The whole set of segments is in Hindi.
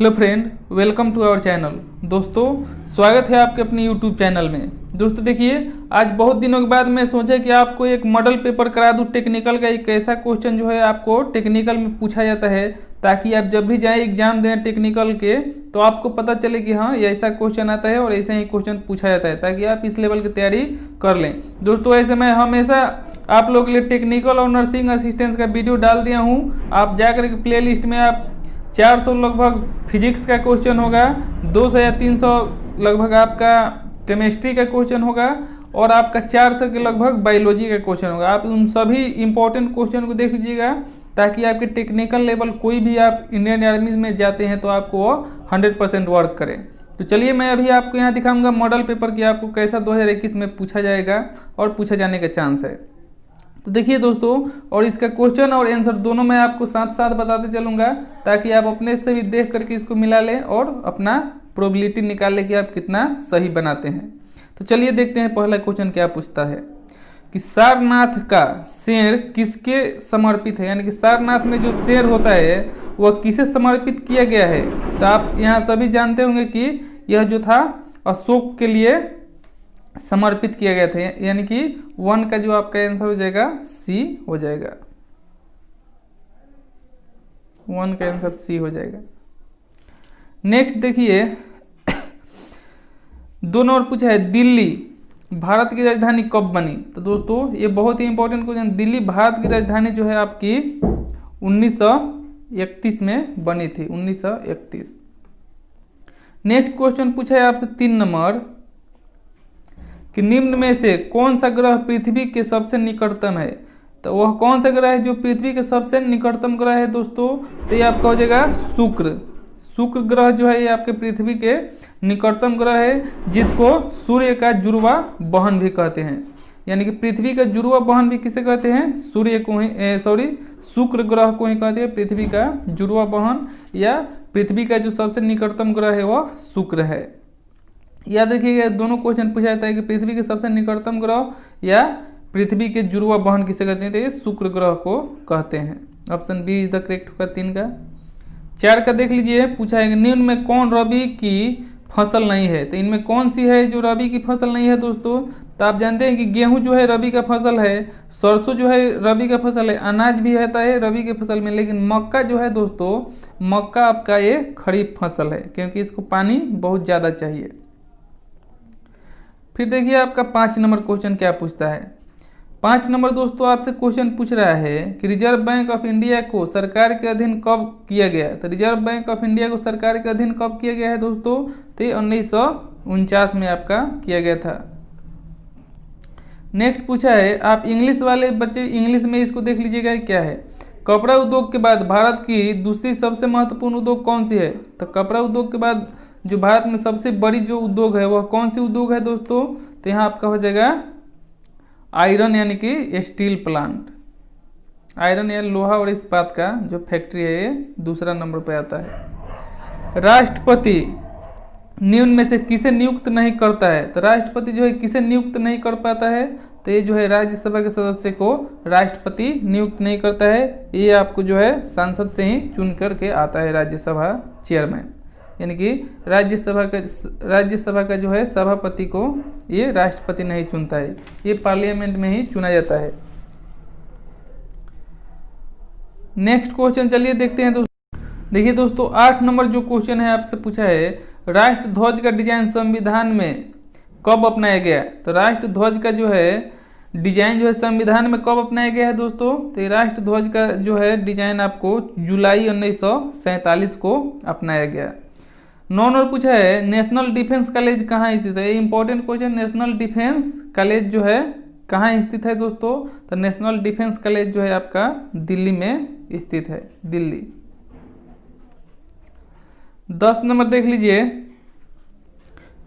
Hello friend, welcome to our channel. दोस्तों, स्वागत है आपके अपने यूट्यूब चैनल में। दोस्तों देखिए, आज बहुत दिनों के बाद मैं सोचा कि आपको एक मॉडल पेपर करा दूं टेक्निकल का। एक ऐसा क्वेश्चन जो है आपको टेक्निकल में पूछा जाता है, ताकि आप जब भी जाएं एग्जाम दें टेक्निकल के तो आपको पता चले कि हाँ, ये ऐसा क्वेश्चन आता है और ऐसा ही क्वेश्चन पूछा जाता है, ताकि आप इस लेवल की तैयारी कर लें। दोस्तों, ऐसे मैं हमेशा आप लोगों के लिए टेक्निकल और नर्सिंग असिस्टेंट्स का वीडियो डाल दिया हूँ। आप जाकर के प्ले लिस्ट में आप 400 लगभग फिजिक्स का क्वेश्चन होगा, 200 या 300 लगभग आपका केमिस्ट्री का क्वेश्चन होगा और आपका 400 के लगभग बायोलॉजी का क्वेश्चन होगा। आप उन सभी इंपॉर्टेंट क्वेश्चन को देख लीजिएगा, ताकि आपके टेक्निकल लेवल कोई भी आप इंडियन आर्मी में जाते हैं तो आपको 100% वर्क करें। तो चलिए, मैं अभी आपको यहाँ दिखाऊंगा मॉडल पेपर कि आपको कैसा 2021 में पूछा जाएगा और पूछा जाने का चांस है। तो देखिए दोस्तों, और इसका क्वेश्चन और आंसर दोनों मैं आपको साथ साथ बताते चलूँगा, ताकि आप अपने से भी देख करके इसको मिला लें और अपना प्रोबेबिलिटी निकाल लें कि आप कितना सही बनाते हैं। तो चलिए देखते हैं पहला क्वेश्चन क्या पूछता है कि सारनाथ का शेर किसके समर्पित है। यानी कि सारनाथ में जो शेर होता है वह किसे समर्पित किया गया है। तो आप यहाँ सभी जानते होंगे कि यह जो था अशोक के लिए समर्पित किया गया था। यानी कि 1 का जो आपका आंसर हो जाएगा सी हो जाएगा। 1 का आंसर सी हो जाएगा। नेक्स्ट देखिए, दोनों और पूछा है दिल्ली भारत की राजधानी कब बनी। तो दोस्तों, ये बहुत ही इंपॉर्टेंट क्वेश्चन। दिल्ली भारत की राजधानी जो है आपकी 1931 में बनी थी, 1931। नेक्स्ट क्वेश्चन पूछा है आपसे 3 नंबर कि निम्न में से कौन सा ग्रह पृथ्वी के सबसे निकटतम है। तो वह कौन सा ग्रह है जो पृथ्वी के सबसे निकटतम ग्रह है दोस्तों। तो ये आपका हो जाएगा शुक्र। शुक्र ग्रह जो है ये आपके पृथ्वी के निकटतम ग्रह है, जिसको सूर्य का जुड़वा बहन भी कहते हैं। यानी कि पृथ्वी का जुड़वा बहन भी किसे कहते हैं, सूर्य को ही शुक्र ग्रह को ही कहते हैं पृथ्वी का जुड़वा बहन, या पृथ्वी का जो सबसे निकटतम ग्रह है वह शुक्र है। याद रखिएगा, दोनों क्वेश्चन पूछा जाता है कि पृथ्वी के सबसे निकटतम ग्रह या पृथ्वी के जुड़वा बहन किसे कहते हैं। तो ये शुक्र ग्रह को कहते हैं। Option B is the correct होगा 3 का। 4 का देख लीजिए, पूछा है कि निम्न में कौन रबी की फसल नहीं है। तो इनमें कौन सी है जो रबी की फसल नहीं है दोस्तों। तो आप जानते हैं कि गेहूं जो है रबी का फसल है, सरसों जो है रबी का फसल है, अनाज भी रहता है रबी के फसल में, लेकिन मक्का जो है दोस्तों, मक्का आपका ये खरीफ फसल है, क्योंकि इसको पानी बहुत ज़्यादा चाहिए। फिर देखिए आपका 5 नंबर क्वेश्चन क्या पूछता है। 5 नंबर दोस्तों आपसे क्वेश्चन पूछ रहा है कि रिजर्व बैंक ऑफ इंडिया को सरकार के अधीन कब किया गया है। तो रिजर्व बैंक ऑफ इंडिया को सरकार के अधीन कब किया गया है दोस्तों। तो 1949 में आपका किया गया था। नेक्स्ट पूछा है, आप इंग्लिश वाले बच्चे इंग्लिश में इसको देख लीजिएगा क्या है। कपड़ा उद्योग के बाद भारत की दूसरी सबसे महत्वपूर्ण उद्योग कौन सी है। तो कपड़ा उद्योग के बाद जो भारत में सबसे बड़ी जो उद्योग है वह कौन सी उद्योग है दोस्तों। तो यहाँ आपका हो जाएगा आयरन, यानी कि स्टील प्लांट। आयरन या लोहा और इस्पात का जो फैक्ट्री है ये दूसरा नंबर पर आता है। राष्ट्रपति निम्न में से किसे नियुक्त नहीं करता है। तो राष्ट्रपति जो है किसे नियुक्त नहीं कर पाता है। तो ये जो है राज्यसभा के सदस्य को राष्ट्रपति नियुक्त नहीं करता है। ये आपको जो है सांसद से ही चुन करके आता है राज्यसभा चेयरमैन। यानी कि राज्यसभा का जो है सभापति को ये राष्ट्रपति नहीं चुनता है, ये पार्लियामेंट में ही चुना जाता है। नेक्स्ट क्वेश्चन चलिए देखते हैं दोस्तों। देखिए दोस्तों, 8 नंबर जो क्वेश्चन है आपसे पूछा है, राष्ट्र ध्वज का डिजाइन संविधान में कब अपनाया गया। तो राष्ट्र ध्वज का जो है डिजाइन जो है संविधान में कब अपनाया गया है दोस्तों। तो राष्ट्र ध्वज का जो है डिजाइन आपको जुलाई 1947 को अपनाया गया। 9 नंबर पूछा है, नेशनल डिफेंस कॉलेज कहाँ स्थित है। Important question, national defence college जो है कहाँ स्थित है दोस्तों। तो नेशनल डिफेंस कॉलेज जो है आपका दिल्ली में स्थित है, दिल्ली। 10 नंबर देख लीजिए,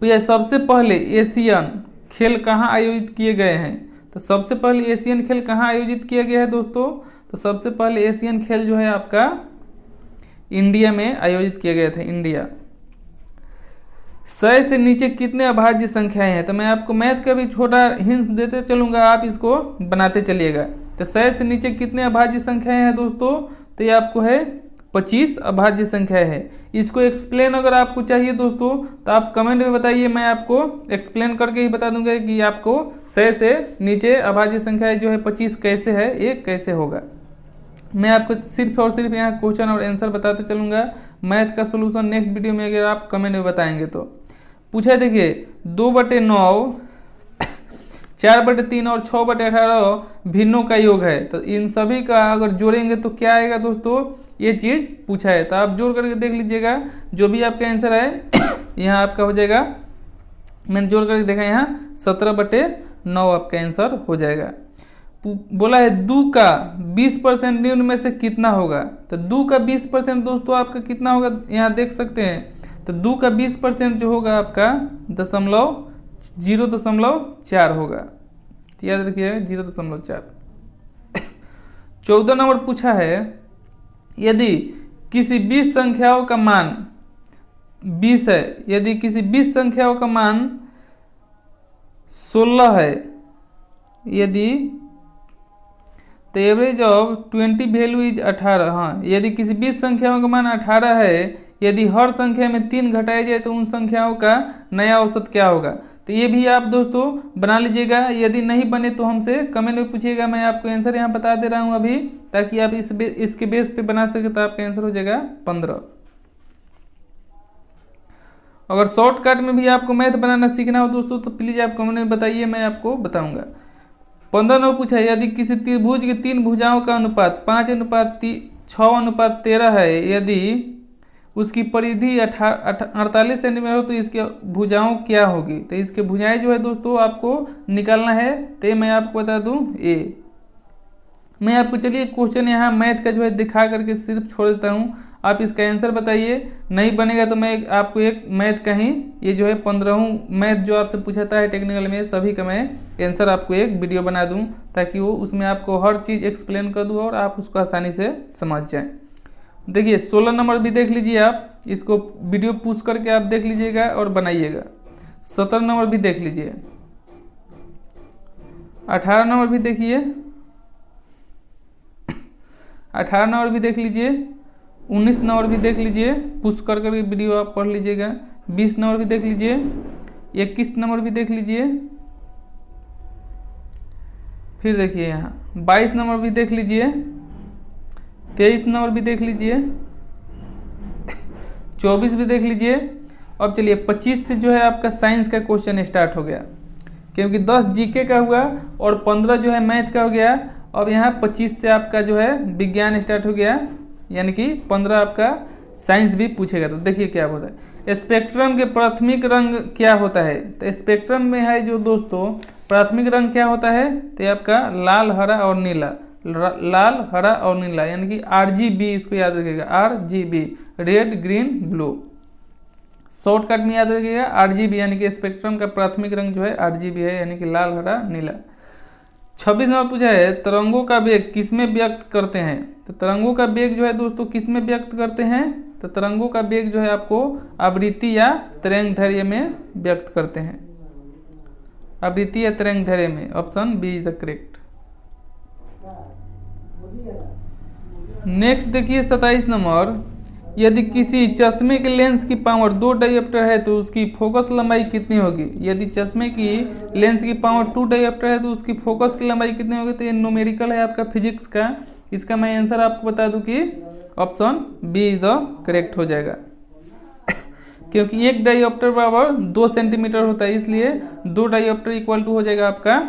भैया सबसे पहले एशियन खेल कहाँ आयोजित किए गए हैं। तो सबसे पहले एशियन खेल कहाँ आयोजित किया गया है दोस्तों। तो सबसे पहले एशियन खेल जो है आपका इंडिया में आयोजित किया गया था, इंडिया। 100 से नीचे कितने अभाज्य संख्याएं हैं। तो मैं आपको मैथ का भी छोटा हिंस देते चलूँगा, आप इसको बनाते चलिएगा। तो 100 से नीचे कितने अभाज्य संख्याएं हैं दोस्तों। तो ये आपको है 25 अभाज्य संख्या है। इसको एक्सप्लेन अगर आपको चाहिए दोस्तों तो आप कमेंट में बताइए, मैं आपको एक्सप्लेन करके ही बता दूंगा कि आपको सही से नीचे अभाज्य संख्या जो है 25 कैसे है, ये कैसे होगा। मैं आपको सिर्फ और सिर्फ यहाँ क्वेश्चन और आंसर बताते चलूँगा। मैथ का सोल्यूशन नेक्स्ट वीडियो में अगर आप कमेंट में बताएंगे तो। पूछा देखिए 2/9, 4/3 और 6/18 भिन्नों का योग है। तो इन सभी का अगर जोड़ेंगे तो क्या आएगा दोस्तों, ये चीज़ पूछा है। तो आप जोड़ करके देख लीजिएगा, जो भी आपका आंसर है यहाँ आपका हो जाएगा। मैंने जोड़ करके देखा यहाँ 17/9 आपका आंसर हो जाएगा। बोला है 2 का 20% निम्न में से कितना होगा। तो 2 का 20% दोस्तों आपका कितना होगा, यहाँ देख सकते हैं। तो 2 का 20% जो होगा आपका 0.4 होगा। तो याद रखिए 0.4। 14 नंबर पूछा है, यदि किसी 20 संख्याओं का मान 20 है, यदि किसी 20 संख्याओं का मान 16 है, यदि तो एवरेज ऑफ 20 वैल्यू इज 18। हाँ, यदि किसी 20 संख्याओं का मान 18 है, यदि हर संख्या में 3 घटाया जाए तो उन संख्याओं का नया औसत क्या होगा। तो ये भी आप दोस्तों बना लीजिएगा। यदि नहीं बने तो हमसे कमेंट में पूछिएगा, मैं आपको आंसर यहाँ बता दे रहा हूँ अभी, ताकि आप इसके बेस पे बना सके। तो आपका आंसर हो जाएगा 15। अगर शॉर्टकट में भी आपको मैथ बनाना सीखना हो दोस्तों तो प्लीज़ आप कमेंट में बताइए, मैं आपको बताऊँगा। 15 नंबर पूछा है, यदि किसी त्रिभुज की 3 भुजाओं का अनुपात 5:6:13 है, यदि उसकी परिधि 48 सेंटीमीटर हो तो इसके भुजाओं क्या होगी। तो इसके भुजाएं जो है दोस्तों आपको निकालना है। तो मैं आपको बता दूं, मैं आपको चलिए क्वेश्चन यहाँ मैथ का जो है दिखा करके सिर्फ छोड़ देता हूँ। आप इसका आंसर बताइए, नहीं बनेगा तो मैं आपको एक मैथ का ही ये जो है 15 मैथ जो आपसे पूछाता है टेक्निकल में, सभी का मैं आंसर आपको एक वीडियो बना दूं, ताकि वो उसमें आपको हर चीज़ एक्सप्लेन कर दूँ और आप उसको आसानी से समझ जाएं। देखिए 16 नंबर भी देख लीजिए, आप इसको वीडियो पुश करके आप देख लीजिएगा और बनाइएगा। 17 नंबर भी देख लीजिए, 18 नंबर भी देखिए, 18 नंबर भी देख लीजिए, 19 नंबर भी देख लीजिए, पुश कर करके वीडियो आप पढ़ लीजिएगा। 20 नंबर भी देख लीजिए, 21 नंबर भी देख लीजिए, फिर देखिए यहाँ 22 नंबर भी देख लीजिए, 23 नंबर भी देख लीजिए, 24 भी देख लीजिए। अब चलिए 25 से जो है आपका साइंस का क्वेश्चन स्टार्ट हो गया, क्योंकि 10 जीके का हुआ और 15 जो है मैथ का हो गया। अब यहाँ 25 से आपका जो है विज्ञान स्टार्ट हो गया, यानी कि 15 आपका साइंस भी पूछेगा। तो देखिए क्या होता है, स्पेक्ट्रम के प्राथमिक रंग क्या होता है। तो स्पेक्ट्रम में है जो दोस्तों प्राथमिक रंग क्या होता है, तो आपका लाल, हरा और नीला, लाल, हरा और नीला, यानी कि RGB, इसको याद रखिएगा, RGB, red, green, blue. Shortcut में याद रखिएगा RGB, यानी कि स्पेक्ट्रम का प्राथमिक रंग जो है RGB है, यानी कि लाल, हरा, नीला। 26 नंबर पूछा है, तरंगों का वेग किसमें व्यक्त करते हैं। तो तरंगों का वेग जो है दोस्तों किसमें व्यक्त करते हैं, तो तरंगों का वेग जो है आपको आवृत्ति या तरंग दैर्घ्य में व्यक्त करते हैं, आवृत्ति या तरंग दैर्घ्य में। Option B is the correct. Next देखिए 27 नंबर, यदि किसी चश्मे के लेंस की पावर 2 डायोप्टर है तो उसकी फोकस लंबाई कितनी होगी। यदि चश्मे की लेंस की पावर 2 डायोप्टर है तो उसकी फोकस की लंबाई कितनी होगी। तो ये न्यूमेरिकल है आपका फिजिक्स का, इसका मैं आंसर आपको बता दूं कि option B is the correct हो जाएगा, क्योंकि एक डायोप्टर बराबर 2 सेंटीमीटर होता है, इसलिए 2 डायोप्टर इक्वल टू हो जाएगा आपका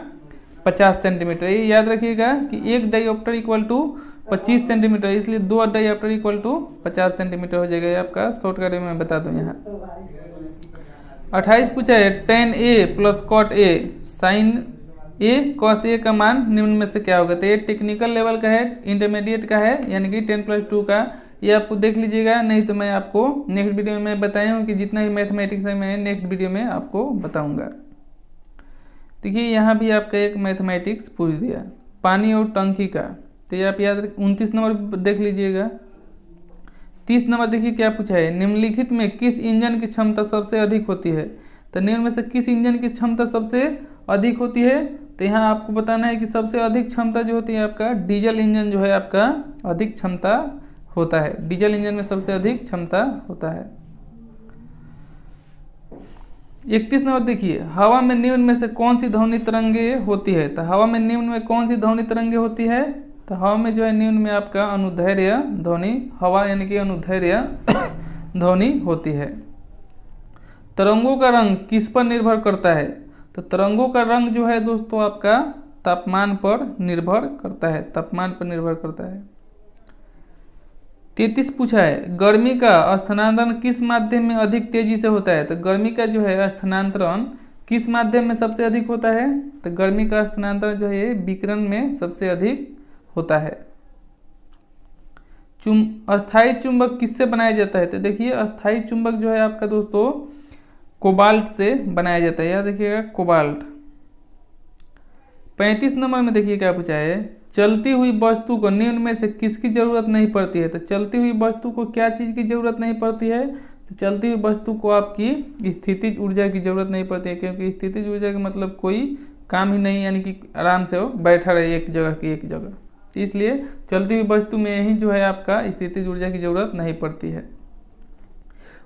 50 सेंटीमीटर। ये याद रखिएगा कि एक डायोप्टर इक्वल टू 25 सेंटीमीटर, इसलिए 2 डायोप्टर इक्वल टू 50 सेंटीमीटर हो जाएगा। ये आपका शॉर्टकट में मैं बता दूं यहाँ। 28 पूछा है, tan A plus cot A sin A cos A का मान निम्न में से क्या होगा। तो ये टेक्निकल लेवल का है, इंटरमीडिएट का है, यानी कि 10+2 का। ये आपको देख लीजिएगा, नहीं तो मैं आपको नेक्स्ट वीडियो में मैं बताया हूँ कि जितना ही मैथमेटिक्स है मैं नेक्स्ट वीडियो में आपको बताऊँगा। देखिए यहाँ भी आपका एक मैथमेटिक्स पूछ दिया, पानी और टंकी का। तो ये आप याद 29 नंबर देख लीजिएगा। 30 नंबर देखिए क्या पूछा है, निम्नलिखित में किस इंजन की क्षमता सबसे अधिक होती है। तो निम्न में से किस इंजन की क्षमता सबसे अधिक होती है। तो यहाँ आपको बताना है कि सबसे अधिक क्षमता जो होती है आपका डीजल इंजन जो है आपका अधिक क्षमता होता है। डीजल इंजन में सबसे अधिक क्षमता होता है। 31 नंबर देखिए, हवा में निम्न में से कौन सी ध्वनि तरंगे होती है। तो हवा में निम्न में कौन सी ध्वनि तरंगे होती है। तो हवा में जो है निम्न में आपका अनुदैर्घ्य ध्वनि हवा यानी कि अनुदैर्घ्य ध्वनि होती है। तरंगों का रंग किस पर निर्भर करता है। तो तरंगों का रंग जो है दोस्तों आपका तापमान पर निर्भर करता है, तापमान पर निर्भर करता है। 33 पूछा है, गर्मी का स्थानांतरण किस माध्यम में अधिक तेजी से होता है। तो गर्मी का जो है स्थानांतरण किस माध्यम में सबसे अधिक होता है। तो गर्मी का स्थानांतरण जो है विकिरण में सबसे अधिक होता है। अस्थायी चुंबक किससे बनाया जाता है। तो देखिए अस्थायी चुंबक जो है आपका दोस्तों कोबाल्ट से बनाया जाता है। यह देखिएगा कोबाल्ट। 35 नंबर में देखिए क्या पूछा है, चलती हुई वस्तु को निम्न में से किसकी जरूरत नहीं पड़ती है। तो चलती हुई वस्तु को क्या चीज़ की जरूरत नहीं पड़ती है। तो चलती हुई वस्तु को आपकी स्थितिज ऊर्जा की जरूरत नहीं पड़ती है, क्योंकि स्थितिज ऊर्जा का मतलब कोई काम ही नहीं, यानी कि आराम से वो बैठा रहे एक जगह की एक जगह। इसलिए चलती हुई वस्तु में ही जो है आपका स्थितिज ऊर्जा की जरूरत नहीं पड़ती है।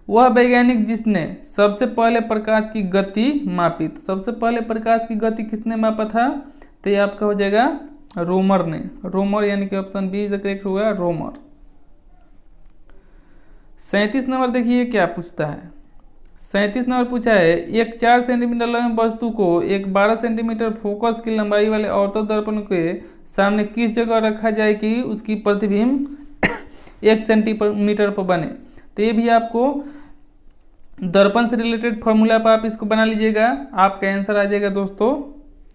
वह वैज्ञानिक जिसने सबसे पहले प्रकाश की गति मापी। तो सबसे पहले प्रकाश की गति किसने मापा था। तो ये आपका हो जाएगा रोमर ने। रोमर यानी कि ऑप्शन बी इज करेक्ट होगा, रोमर। 37 नंबर देखिए क्या पूछता है। 37 नंबर पूछा है, एक 4 सेंटीमीटर लंबी वस्तु को एक 12 सेंटीमीटर फोकस की लंबाई वाले ऑर्थो दर्पण के सामने किस जगह रखा जाए कि उसकी प्रतिबिंब 1 सेंटीमीटर पर बने। तो ये भी आपको दर्पण से रिलेटेड फॉर्मूला पर आप इसको बना लीजिएगा। आपका आंसर आ जाएगा दोस्तों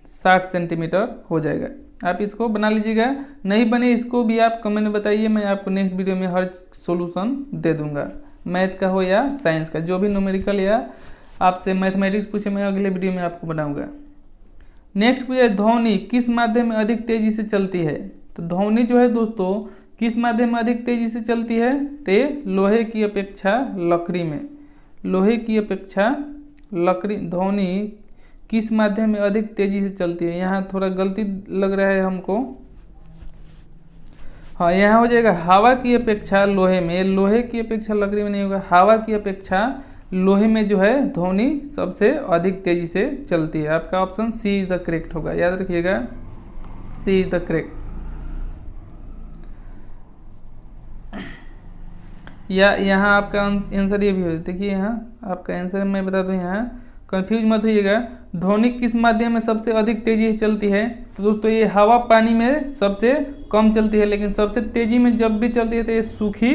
60 सेंटीमीटर हो जाएगा। आप इसको बना लीजिएगा। नहीं बने इसको भी आप कमेंट में बताइए, मैं आपको नेक्स्ट वीडियो में हर सॉल्यूशन दे दूंगा, मैथ का हो या साइंस का। जो भी न्यूमेरिकल या आपसे मैथमेटिक्स पूछे मैं अगले वीडियो में आपको बनाऊंगा। नेक्स्ट पूछे, ध्वनि किस माध्यम में अधिक तेजी से चलती है। तो ध्वनि जो है दोस्तों किस माध्यम में अधिक तेजी से चलती है। तो लोहे की अपेक्षा लकड़ी में, लोहे की अपेक्षा लकड़ी ध्वनि किस माध्यम में अधिक तेजी से चलती है। यहाँ थोड़ा गलती लग रहा है हमको। हाँ यहाँ हो जाएगा हवा की अपेक्षा लोहे में, लोहे की अपेक्षा लकड़ी में नहीं होगा। हवा की अपेक्षा लोहे में जो है ध्वनि सबसे अधिक तेजी से चलती है। आपका option C is the correct होगा, याद रखिएगा, सी इज द करेक्ट। या यहाँ आपका आंसर ये भी हो, देखिए यहाँ आपका आंसर मैं बता दूँ, यहाँ कंफ्यूज मत होइएगा। ध्वनि किस माध्यम में सबसे अधिक तेजी से चलती है। तो दोस्तों ये हवा पानी में सबसे कम चलती है, लेकिन सबसे तेजी में जब भी चलती है तो ये सूखी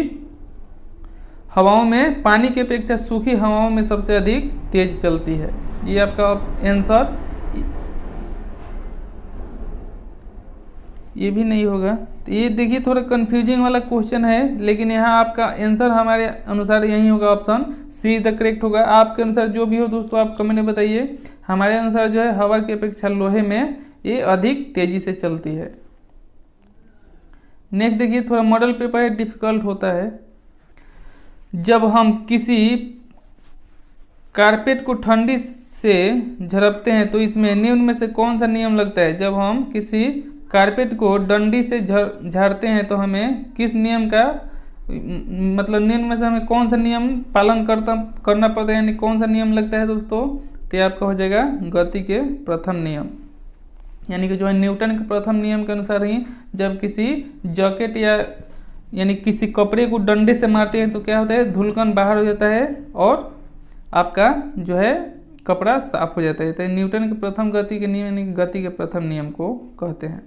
हवाओं में, पानी की अपेक्षा सूखी हवाओं में सबसे अधिक तेज चलती है। ये आपका आंसर ये भी नहीं होगा। तो ये देखिए थोड़ा कंफ्यूजिंग वाला क्वेश्चन है, लेकिन यहाँ आपका आंसर हमारे अनुसार यही होगा, ऑप्शन सी द करेक्ट होगा। आपके अनुसार जो भी हो दोस्तों आप कमेंट में बताइए। हमारे अनुसार जो है हवा की अपेक्षा लोहे में ये अधिक तेजी से चलती है। नेक्स्ट देखिए थोड़ा मॉडल पेपर है, डिफिकल्ट होता है। जब हम किसी कारपेट को ठंडी से झड़पते हैं तो इसमें निम्न में से कौन सा नियम लगता है। जब हम किसी कारपेट को डंडी से झाड़ते हैं तो हमें किस नियम का मतलब निम्न में से हमें कौन सा नियम पालन करना पड़ता है, यानी कौन सा नियम लगता है दोस्तों। तो आपका हो जाएगा गति के प्रथम नियम, यानी कि जो है न्यूटन के प्रथम नियम के अनुसार ही जब किसी जैकेट या यानी किसी कपड़े को डंडे से मारते हैं तो क्या होता है, धुलकन बाहर हो जाता है और आपका जो है कपड़ा साफ हो जाता है। तो न्यूटन के प्रथम गति के नियम यानी गति के प्रथम नियम को कहते हैं।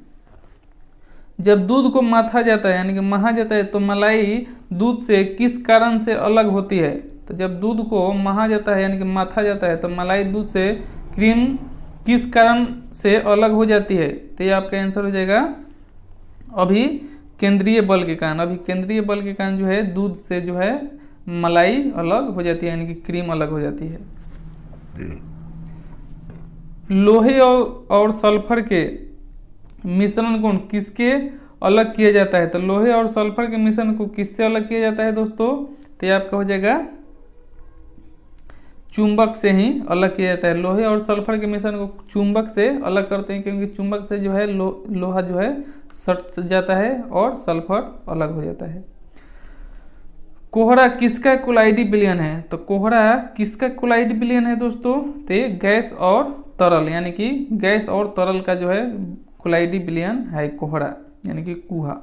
जब दूध को माथा जाता है यानी कि महा जाता है तो मलाई दूध से किस कारण से अलग होती है। तो जब दूध को महा जाता है यानी कि माथा जाता है तो मलाई दूध से क्रीम किस कारण से अलग हो जाती है। तो ये आपका आंसर हो जाएगा अभी केंद्रीय बल के कारण। अभी केंद्रीय बल के कारण जो है दूध से जो है मलाई अलग हो जाती है यानी कि क्रीम अलग हो जाती है। लोहे और सल्फर के मिश्रण को किसके अलग किया जाता है। तो लोहे और सल्फर के मिश्रण को किससे अलग किया जाता है दोस्तों। तो ये आपका हो जाएगा चुंबक से ही अलग किया जाता है। लोहे और सल्फर के मिश्रण को चुंबक से अलग करते हैं, क्योंकि चुंबक से जो है लोहा जो है सट जाता है और सल्फर अलग हो जाता है। कोहरा किसका कोलाइडी विलयन है? तो कोहरा किसका कोलाइडी विलयन है दोस्तों? तो ये गैस और तरल, यानी कि गैस और तरल का जो है कोलाइडी विलयन है कोहरा, यानी कि कुहा।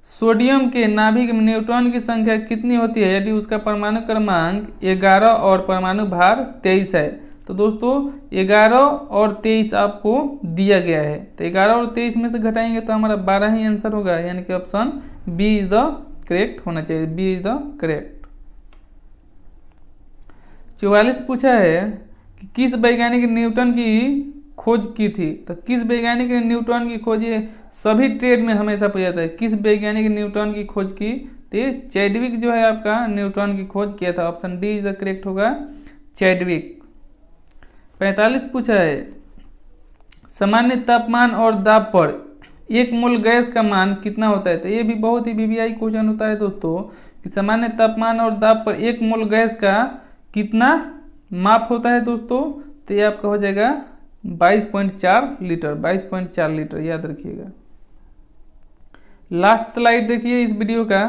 सोडियम के नाभिक में न्यूट्रॉन की संख्या कितनी होती है यदि उसका परमाणु क्रमांक 11 और परमाणु भार 23 है? तो दोस्तों 11 और 23 आपको दिया गया है, तो 11 और 23 में से घटाएंगे तो हमारा 12 ही आंसर होगा, यानी कि option B is the correct होना चाहिए, बी इज द करेक्ट। 44 पूछा है कि किस वैज्ञानिक ने न्यूटन की खोज की थी? तो किस वैज्ञानिक ने न्यूटन की खोज, ये सभी ट्रेड में हमेशा पूछा जाता है, किस वैज्ञानिक ने न्यूटन की खोज की? तो ये चैडविक जो है आपका न्यूटन की खोज किया था, option D is the correct होगा, चैडविक। 45 पूछा है सामान्य तापमान और दाब पर 1 मोल गैस का मान कितना होता है? तो ये भी बहुत ही वीवीआई क्वेश्चन होता है दोस्तों कि सामान्य तापमान और दाब पर 1 मोल गैस का कितना माप होता है दोस्तों? तो ये आपका हो जाएगा 22.4 लीटर, 22.4 लीटर, याद रखिएगा। लास्ट स्लाइड देखिए इस वीडियो का,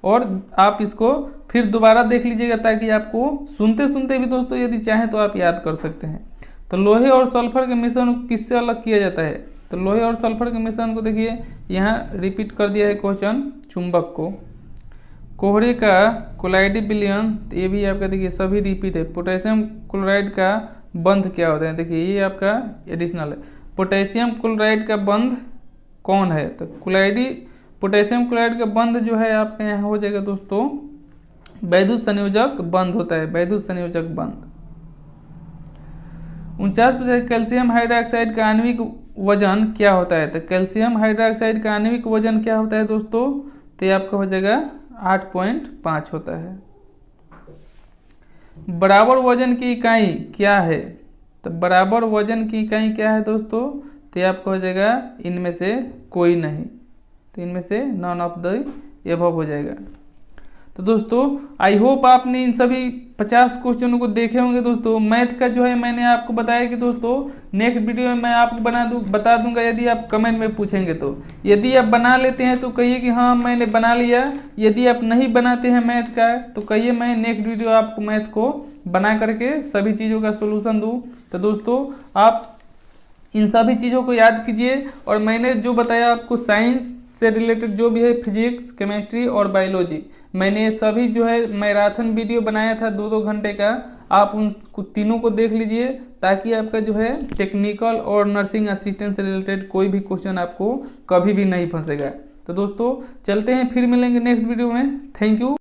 और आप इसको फिर दोबारा देख लीजिएगा ताकि आपको सुनते सुनते भी दोस्तों यदि चाहें तो आप याद कर सकते हैं। तो लोहे और सल्फर के मिश्रण को किससे अलग किया जाता है? तो लोहे और सल्फर के मिश्रण को देखिए यहाँ रिपीट कर दिया है क्वेश्चन, चुंबक को। कोहरे का कोलाइडी विलयन, तो ये भी आपका देखिए सभी रिपीट है। पोटेशियम क्लोराइड का बंध क्या होता है? देखिए ये आपका एडिशनल है। पोटेशियम क्लोराइड का बंध कौन है? तो कोलाइडी पोटेशियम क्लोराइड का बंध जो है आपके यहाँ हो जाएगा दोस्तों वैद्युत संयोजक बंध होता है, वैद्युत संयोजक बंध। 49 कैल्शियम हाइड्रोक्साइड का आणविक वजन क्या होता है? तो कैल्शियम हाइड्रोक्साइड का आणविक वजन क्या होता है दोस्तों? तो ये आपका हो जाएगा 8.5 होता है। बराबर वजन की इकाई क्या है? तो बराबर वजन की इकाई क्या है दोस्तों? तो ये आपका हो जाएगा इनमें से कोई नहीं, तो इनमें से नॉन ऑफ द एबव हो जाएगा। तो दोस्तों आई होप आपने इन सभी 50 क्वेश्चनों को देखे होंगे दोस्तों। मैथ का जो है मैंने आपको बताया कि दोस्तों नेक्स्ट वीडियो में मैं आपको बता दूंगा यदि आप कमेंट में पूछेंगे तो। यदि आप बना लेते हैं तो कहिए कि हाँ मैंने बना लिया, यदि आप नहीं बनाते हैं मैथ का तो कहिए मैं नेक्स्ट वीडियो आपको मैथ को बना करके सभी चीज़ों का सोल्यूशन दूँ। तो दोस्तों आप इन सभी चीज़ों को याद कीजिए, और मैंने जो बताया आपको साइंस से रिलेटेड जो भी है, फिजिक्स, केमिस्ट्री और बायोलॉजी, मैंने ये सभी जो है मैराथन वीडियो बनाया था 2-2 घंटे का, आप उन तीनों को देख लीजिए ताकि आपका जो है टेक्निकल और नर्सिंग असिस्टेंट से रिलेटेड कोई भी क्वेश्चन आपको कभी भी नहीं फंसेगा। तो दोस्तों चलते हैं, फिर मिलेंगे नेक्स्ट वीडियो में। Thank you.